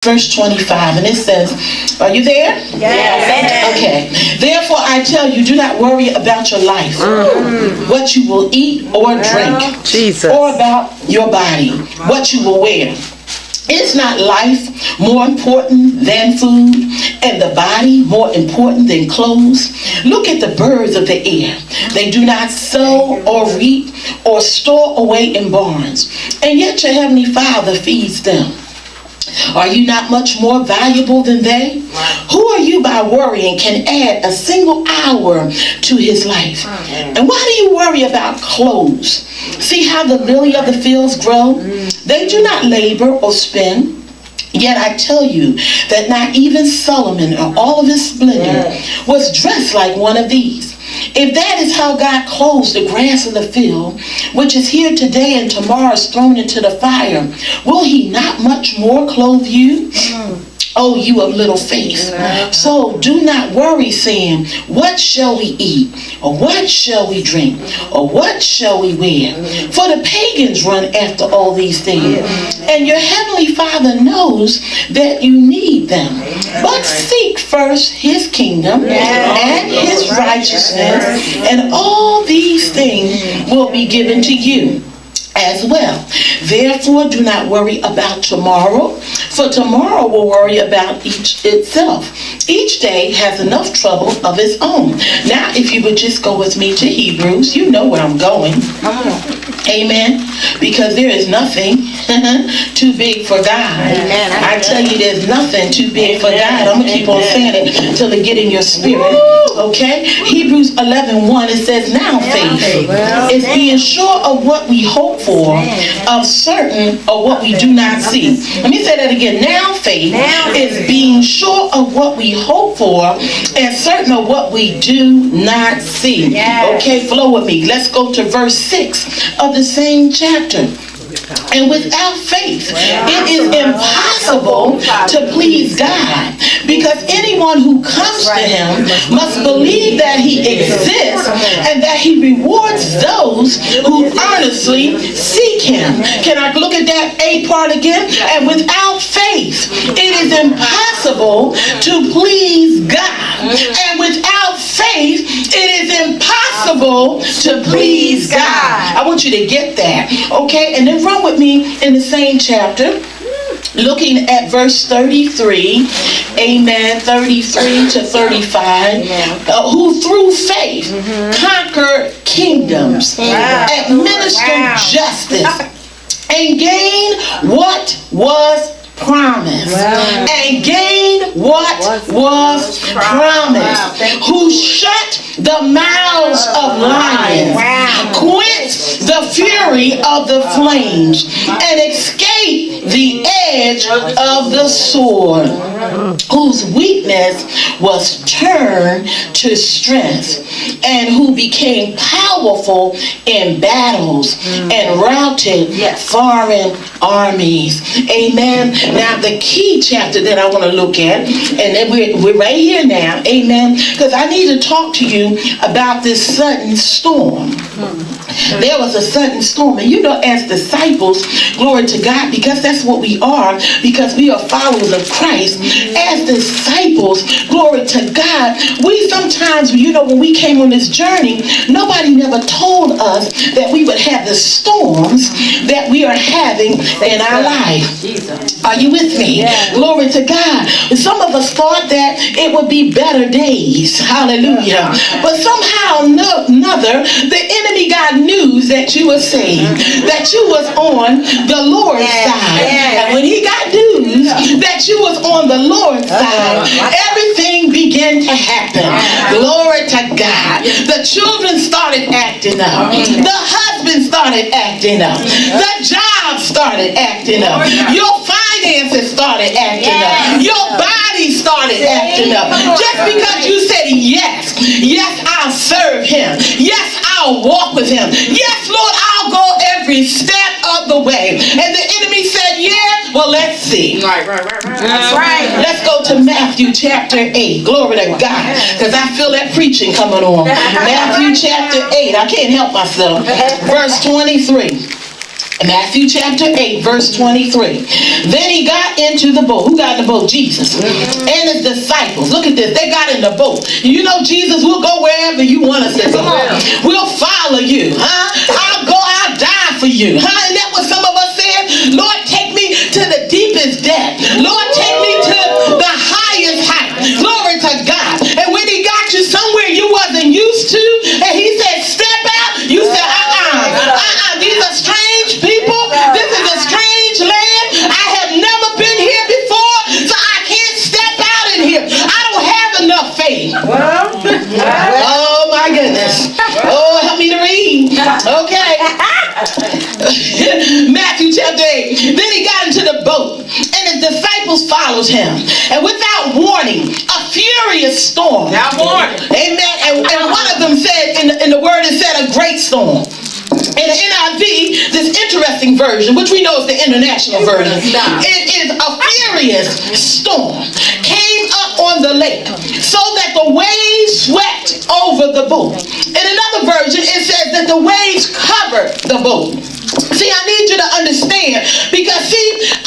verse 25, and it says, are you there? Yes. Okay. Therefore I tell you, do not worry about your life, what you will eat or drink, Jesus. or about your body, what you will wear. Is not life more important than food, and the body more important than clothes? Look at the birds of the air. They do not sow or reap or store away in barns, and yet your heavenly Father feeds them. Are you not much more valuable than they? Who are you by worrying can add a single hour to his life? And why do you worry about clothes? See how the lily of the fields grow? They do not labor or spin. Yet I tell you that not even Solomon in all of his splendor was dressed like one of these. If that is how God clothes the grass of the field, which is here today and tomorrow is thrown into the fire, will he not much more clothe you? Oh, you of little faith. So do not worry, saying, what shall we eat? Or what shall we drink? Or what shall we wear? For the pagans run after all these things, and your heavenly Father knows that you need them. But seek first his kingdom and his righteousness, and all these things will be given to you as well. Therefore, do not worry about tomorrow, for tomorrow will worry about itself. Each day has enough trouble of its own. Now, if you would just go with me to Hebrews, you know where I'm going. Amen. Because there is nothing too big for God. Amen. I tell you, there's nothing too big for God. I'm going to keep on saying it until it get in your spirit. Okay? Hebrews 11:1, it says, now faith is being sure of what we hope for, of certain of what we do not see. Let me say that again. Now faith is being sure of what we hope for, and certain of what we do not see. Okay, flow with me. Let's go to verse 6 of the same chapter. And without faith, it is impossible to please God, because anyone who comes to him must believe that he exists and that he rewards those who earnestly seek him. Can I look at that A part again? And without faith, it is impossible to please God. And without faith, it is impossible to please God. I want you to get that. Okay? And then run with me in the same chapter, looking at verse 33, amen, 33 to 35, who through faith conquered kingdoms, administered justice, and gained what was promised, and gained what was promised, who shut the mouths of lions, quenched the fury of the flames, and escaped the edge of the sword, whose weakness was turned to strength, and who became powerful in battles and routed foreign armies. Amen. Now the key chapter that I want to look at, and then we're right here now, amen, because I need to talk to you about this sudden storm. There was a sudden storm, and you know, as disciples, glory to God, because that's what we are, because we are followers of Christ. As disciples, glory to God, we sometimes, you know, when we came on this journey, nobody never told us that we would have the storms that we are having in our life. Are you with me? Glory to God. Some of us thought that it would be better days. Hallelujah. But somehow or another, the enemy got news that you were saved, that you was on the Lord's side. And when he got news that you was on the Lord's side, everything began to happen. Glory to God. The children started acting up. The husband started acting up. The job started acting up. Your finances started acting up. Your body started acting up. Just because you said yes, I'll serve him. Yes, I'll walk with him. Yes, Lord, I'll go every step of the way. And the enemy said, yeah, well, let's see. Right. That's right. Let's go to Matthew chapter 8. Glory to God. Because I feel that preaching coming on. Matthew chapter 8. I can't help myself. Verse 23. Matthew chapter 8, verse 23. Then he got into the boat. Who got in the boat? Jesus. And his disciples. Look at this. They got in the boat. You know, Jesus will go wherever you want us to go. We'll follow you. I'll go, I'll die for you. Isn't that what some of us said? Lord, take me to the deepest depth. Lord, take me to the highest height. Glory to God. And when he got you somewhere you wasn't used to, and he said, step out, you said, these are strange people. This is a strange land. I have never been here before, so I can't step out in here. I don't have enough faith. Oh my goodness. Oh, help me to read. Okay. Matthew chapter 8. Then he got into the boat, and his disciples followed him. And without warning, a furious storm. Amen. And one of them said, in the word it said a great storm. In the NIV, this interesting version, which we know is the international version, it is a furious storm came up on the lake so that the waves swept over the boat. In another version, it says that the waves covered the boat. See, I need you to understand, because see,